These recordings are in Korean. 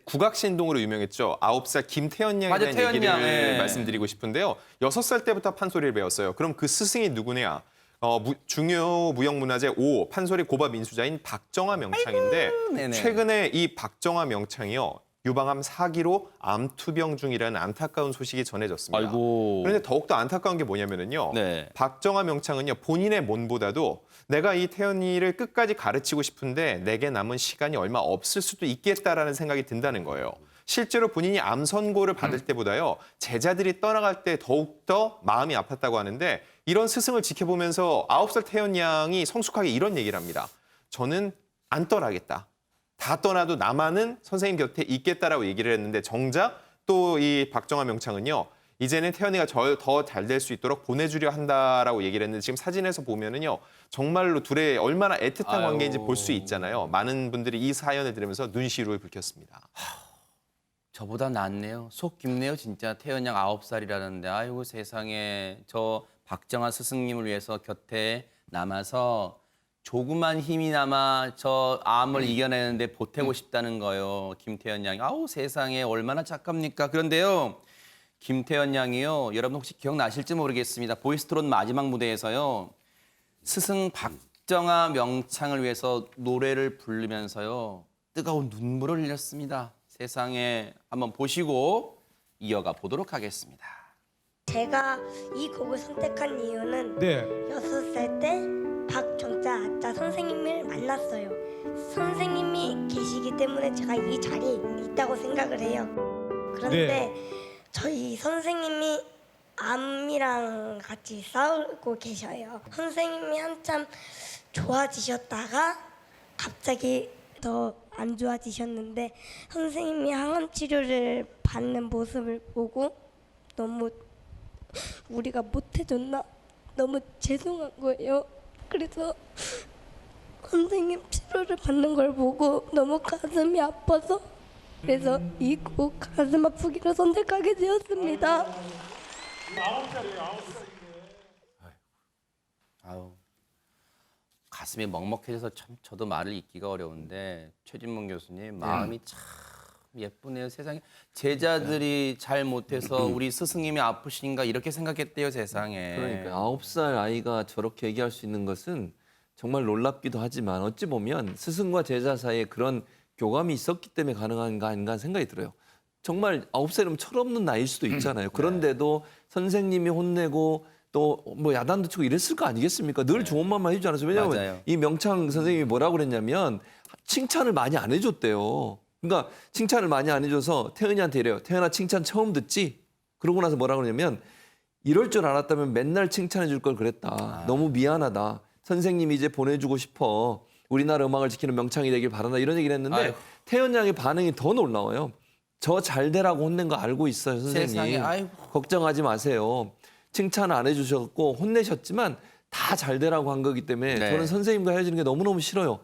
국악신동으로 유명했죠. 9살 김태현 양에 맞아, 대한 태연 얘기를 양, 예. 말씀드리고 싶은데요. 6살 때부터 판소리를 배웠어요. 그럼 그 스승이 누구냐? 중요 무형문화재 5 판소리 고바 민수자인 박정아 명창인데 네네. 최근에 이 박정아 명창이요. 유방암 4기로 암투병 중이라는 안타까운 소식이 전해졌습니다. 아이고. 그런데 더욱더 안타까운 게 뭐냐면요. 네. 박정아 명창은요. 본인의 몸보다도 내가 이 태연이를 끝까지 가르치고 싶은데 내게 남은 시간이 얼마 없을 수도 있겠다라는 생각이 든다는 거예요. 실제로 본인이 암 선고를 받을 때보다요. 제자들이 떠나갈 때 더욱더 마음이 아팠다고 하는데 이런 스승을 지켜보면서 9살 태연 양이 성숙하게 이런 얘기를 합니다. 저는 안 떠나겠다. 다 떠나도 나만은 선생님 곁에 있겠다라고 얘기를 했는데 정작 또 이 박정아 명창은요. 이제는 태연이가 더 잘 될 수 있도록 보내주려 한다라고 얘기를 했는데 지금 사진에서 보면은요. 정말로 둘의 얼마나 애틋한 아유. 관계인지 볼 수 있잖아요. 많은 분들이 이 사연을 들으면서 눈시울을 붉혔습니다. 저보다 낫네요. 속 깊네요. 진짜 태연 양 9살이라는데 아이고 세상에 저 박정아 스승님을 위해서 곁에 남아서 조그만 힘이나마 저 암을 이겨내는데 보태고 싶다는 거요. 김태연 양이. 아우 세상에 얼마나 착합니까. 그런데요. 김태연 양이요. 여러분 혹시 기억나실지 모르겠습니다. 보이스트롯 마지막 무대에서요. 스승 박정아 명창을 위해서 노래를 부르면서요. 뜨거운 눈물을 흘렸습니다. 세상에 한번 보시고 이어가 보도록 하겠습니다. 제가 이 곡을 선택한 이유는 네. 6살 때 박정자 아짜 선생님을 만났어요. 선생님이 계시기 때문에 제가 이 자리에 있다고 생각을 해요. 그런데 네. 저희 선생님이 암이랑 같이 싸우고 계셔요. 선생님이 한참 좋아지셨다가 갑자기 더 안 좋아지셨는데 선생님이 항암 치료를 받는 모습을 보고 너무 우리가 못해줬나? 너무 죄송한 거예요. 그래서 선생님 치료를 받는 걸 보고 너무 가슴이 아파서 그래서 이 곡 가슴 아프기로 선택하게 되었습니다. 아유, 가슴이 먹먹해져서 참 저도 말을 잇기가 어려운데 최진문 교수님 마음이 참 예쁘네요. 세상에 제자들이 잘 못해서 우리 스승님이 아프신가 이렇게 생각했대요. 세상에. 그러니까 9살 아이가 저렇게 얘기할 수 있는 것은 정말 놀랍기도 하지만 어찌 보면 스승과 제자 사이에 그런 교감이 있었기 때문에 가능한가 아닌가 생각이 들어요. 정말 9살이면 철없는 나이일 수도 있잖아요. 그런데도 선생님이 혼내고 또 뭐 야단도 치고 이랬을 거 아니겠습니까? 늘 좋은 말만 해주지 않았어요. 왜냐하면 맞아요. 이 명창 선생님이 뭐라고 그랬냐면 칭찬을 많이 안 해줬대요. 그러니까 칭찬을 많이 안 해줘서 태연이한테 이래요. 태연아 칭찬 처음 듣지? 그러고 나서 뭐라고 그러냐면 이럴 줄 알았다면 맨날 칭찬해 줄 걸 그랬다. 너무 미안하다. 선생님이 이제 보내주고 싶어. 우리나라 음악을 지키는 명창이 되길 바란다. 이런 얘기를 했는데 아이고. 태연 양의 반응이 더 놀라워요. 저 잘 되라고 혼낸 거 알고 있어요, 선생님. 세상에, 아이고. 걱정하지 마세요. 칭찬 안 해주셨고 혼내셨지만 다 잘 되라고 한 거기 때문에 네. 저는 선생님과 헤어지는 게 너무너무 싫어요.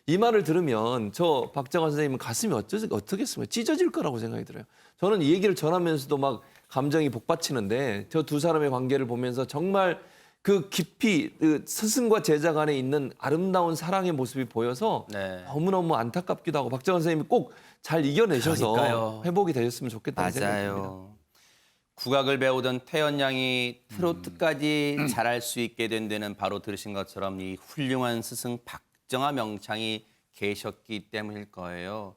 이 말을 들으면 저 박정아 선생님은 가슴이 어떻겠습니까? 찢어질 거라고 생각이 들어요. 저는 이 얘기를 전하면서도 막 감정이 복받치는데 저 두 사람의 관계를 보면서 정말 그 깊이 그 스승과 제자 간에 있는 아름다운 사랑의 모습이 보여서 네. 너무너무 안타깝기도 하고 박정아 선생님이 꼭 잘 이겨내셔서 그러니까요. 회복이 되셨으면 좋겠다는 생각이 듭니다. 맞아요. 국악을 배우던 태연 양이 트로트까지 잘할 수 있게 된 데는 바로 들으신 것처럼 이 훌륭한 스승 박정아 명창이 계셨기 때문일 거예요.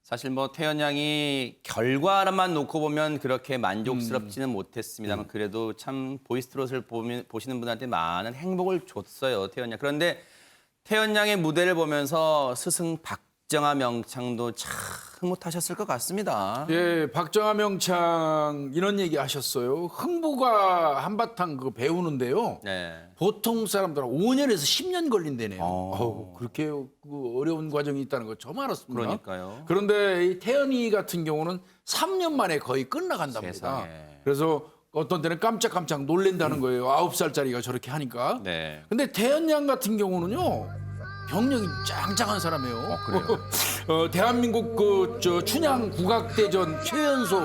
사실 뭐 태연 양이 결과만 놓고 보면 그렇게 만족스럽지는 못했습니다만 그래도 참 보이스트롯을 보시는 분한테 많은 행복을 줬어요, 태연 양. 그런데 태연 양의 무대를 보면서 스승 박정아 명창도 참 흐뭇하셨을 것 같습니다. 예, 박정아 명창 이런 얘기 하셨어요. 흥부가 한바탕 그 배우는데요. 네. 보통 사람들은 5년에서 10년 걸린다네요. 어. 그렇게 그 어려운 과정이 있다는 거 처음 알았습니다. 그러니까요. 그런데 이 태연이 같은 경우는 3년 만에 거의 끝나간답니다. 세상에. 그래서 어떤 때는 깜짝깜짝 놀랜다는 거예요. 9살짜리가 저렇게 하니까. 네. 근데 태연 양 같은 경우는요. 경력이 짱짱한 사람이에요. 그래요? 대한민국 저 춘향 국악대전 최연소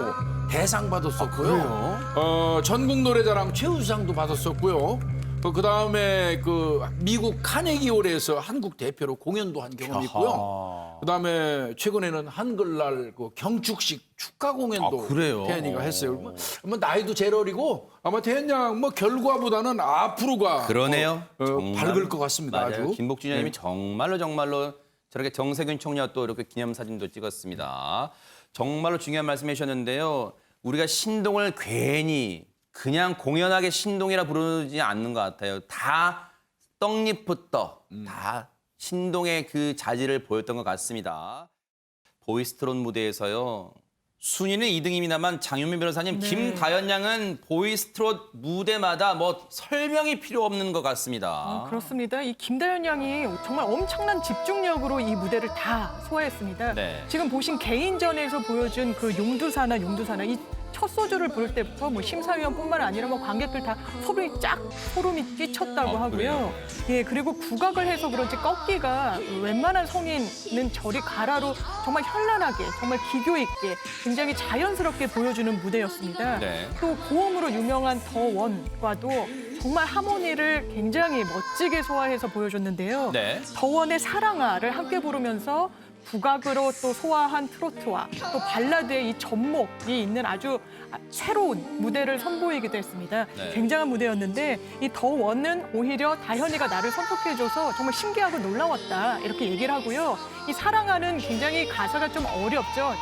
대상 받았었고요. 전국 노래자랑 최우수상도 받았었고요. 그다음에 그 미국 카네기홀에서 한국 대표로 공연도 한 경험이 있고요. 그다음에 최근에는 한글날 그 경축식 축하 공연도 아, 그래요? 태연이가 했어요. 뭐 나이도 제일 어리고 아마 태연 양 뭐 결과보다는 앞으로가 그러네요. 정말. 밝을 것 같습니다. 맞아요. 아주. 김복준 의원님이 정말로 저렇게 정세균 총리와 또 이렇게 기념사진도 찍었습니다. 정말로 중요한 말씀해 주셨는데요. 우리가 신동을 괜히 그냥 공연하게 신동이라 부르지 않는 것 같아요. 다 떡잎부터 다 신동의 그 자질을 보였던 것 같습니다. 보이스트롯 무대에서요. 순위는 2등입니다만 장윤민 변호사님, 김다연 양은 보이스트롯 무대마다 뭐 설명이 필요 없는 것 같습니다. 그렇습니다. 이 김다연 양이 정말 엄청난 집중력으로 이 무대를 다 소화했습니다. 네. 지금 보신 개인전에서 보여준 그 용두사나 이 첫 소절을 부를 때부터 뭐 심사위원뿐만 아니라 뭐 관객들 다 소름이 끼쳤다고 하고요. 예, 그리고 국악을 해서 그런지 꺾기가 웬만한 성인은 저리 가라로 정말 현란하게, 정말 기교 있게 굉장히 자연스럽게 보여주는 무대였습니다. 네. 또 고음으로 유명한 더원과도 정말 하모니를 굉장히 멋지게 소화해서 보여줬는데요. 네. 더원의 사랑아를 함께 부르면서 국악으로 또 소화한 트로트와 또 발라드의 이 접목이 있는 아주 새로운 무대를 선보이기도 했습니다. 네. 굉장한 무대였는데 이 더원은 오히려 다현이가 나를 선택해줘서 정말 신기하고 놀라웠다 이렇게 얘기를 하고요. 이 사랑아는 굉장히 가사가 좀 어렵죠.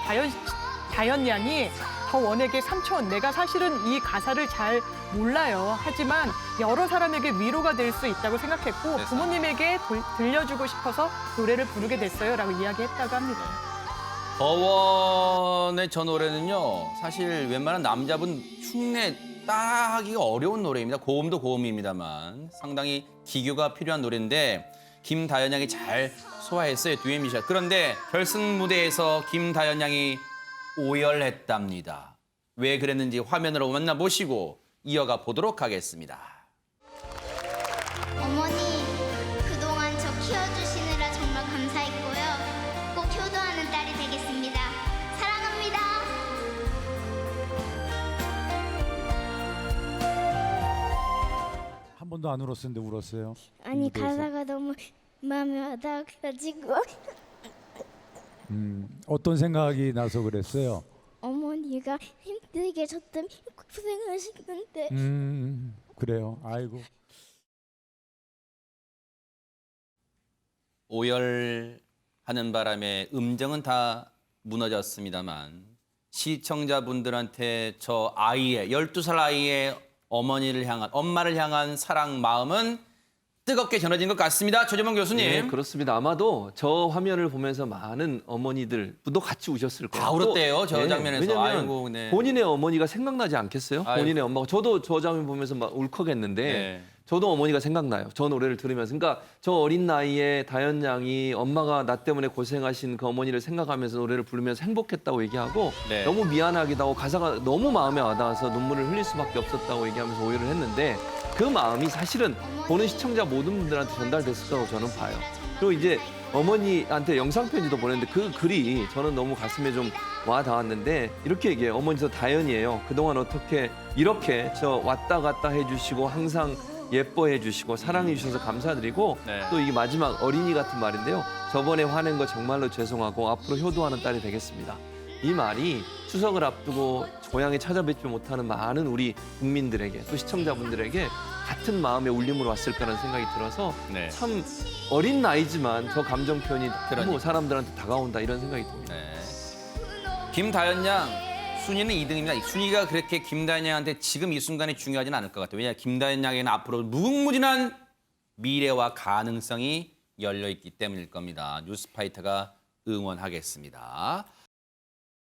다현 양이 더원에게 삼촌, 내가 사실은 이 가사를 잘 몰라요. 하지만 여러 사람에게 위로가 될 수 있다고 생각했고 부모님에게 들려주고 싶어서 노래를 부르게 됐어요. 라고 이야기했다고 합니다. 더원의 저 노래는요. 사실 웬만한 남자분 흉내 따라하기가 어려운 노래입니다. 고음도 고음입니다만 상당히 기교가 필요한 노래인데 김다연 양이 잘 소화했어요. 듀엣미션. 그런데 결승 무대에서 김다연 양이 오열했답니다. 왜 그랬는지 화면으로 만나보시고 이어가 보도록 하겠습니다. 어머니, 그동안 저 키워주시느라 정말 감사했고요. 꼭 효도하는 딸이 되겠습니다. 사랑합니다. 한 번도 안 울었었는데 울었어요? 아니, 무대에서? 가사가 너무 마음에 와닿아가지고 어떤 생각이 나서 그랬어요? 어머니가 힘들게 저 때문에 고생하시는데 그래요. 아이고. 오열하는 바람에 음정은 다 무너졌습니다만 시청자분들한테 저 아이의 12살 아이의 엄마를 향한 사랑 마음은 뜨겁게 전해진 것 같습니다. 조재범 교수님. 네, 그렇습니다. 아마도 저 화면을 보면서 많은 어머니들도 같이 우셨을 거예요. 다 울었대요, 또, 저 장면에서. 왜냐면 아이고, 네. 본인의 어머니가 생각나지 않겠어요? 아이고. 본인의 엄마가. 저도 저 장면 보면서 막 울컥했는데 네. 저도 어머니가 생각나요. 저 노래를 들으면서. 그러니까 저 어린 나이에 다현 양이 엄마가 나 때문에 고생하신 그 어머니를 생각하면서 노래를 부르면서 행복했다고 얘기하고 네. 너무 미안하기도 하고 가사가 너무 마음에 와닿아서 눈물을 흘릴 수밖에 없었다고 얘기하면서 오열을 했는데 그 마음이 사실은 보는 시청자 모든 분들한테 전달됐을 거라고 저는 봐요. 그리고 이제 어머니한테 영상 편지도 보냈는데 그 글이 저는 너무 가슴에 좀 와 닿았는데 이렇게 얘기해요. 어머니 저 다현이에요. 그동안 어떻게 이렇게 저 왔다 갔다 해주시고 항상 예뻐해 주시고 사랑해 주셔서 감사드리고 네. 또 이게 마지막 어린이 같은 말인데요. 저번에 화낸 거 정말로 죄송하고 앞으로 효도하는 딸이 되겠습니다. 이 말이 추석을 앞두고 고향에 찾아뵙지 못하는 많은 우리 국민들에게 또 시청자분들에게 같은 마음의 울림으로 왔을 거라는 생각이 들어서 네. 참 어린 나이지만 저 감정 표현이 너무 그러니까. 사람들한테 다가온다 이런 생각이 듭니다. 네. 김다연 양 순위는 2등입니다. 순위가 그렇게 김다연 양한테 지금 이 순간에 중요하지는 않을 것 같아요. 왜냐하면 김다연 양에게는 앞으로 무궁무진한 미래와 가능성이 열려 있기 때문일 겁니다. 뉴스파이터가 응원하겠습니다.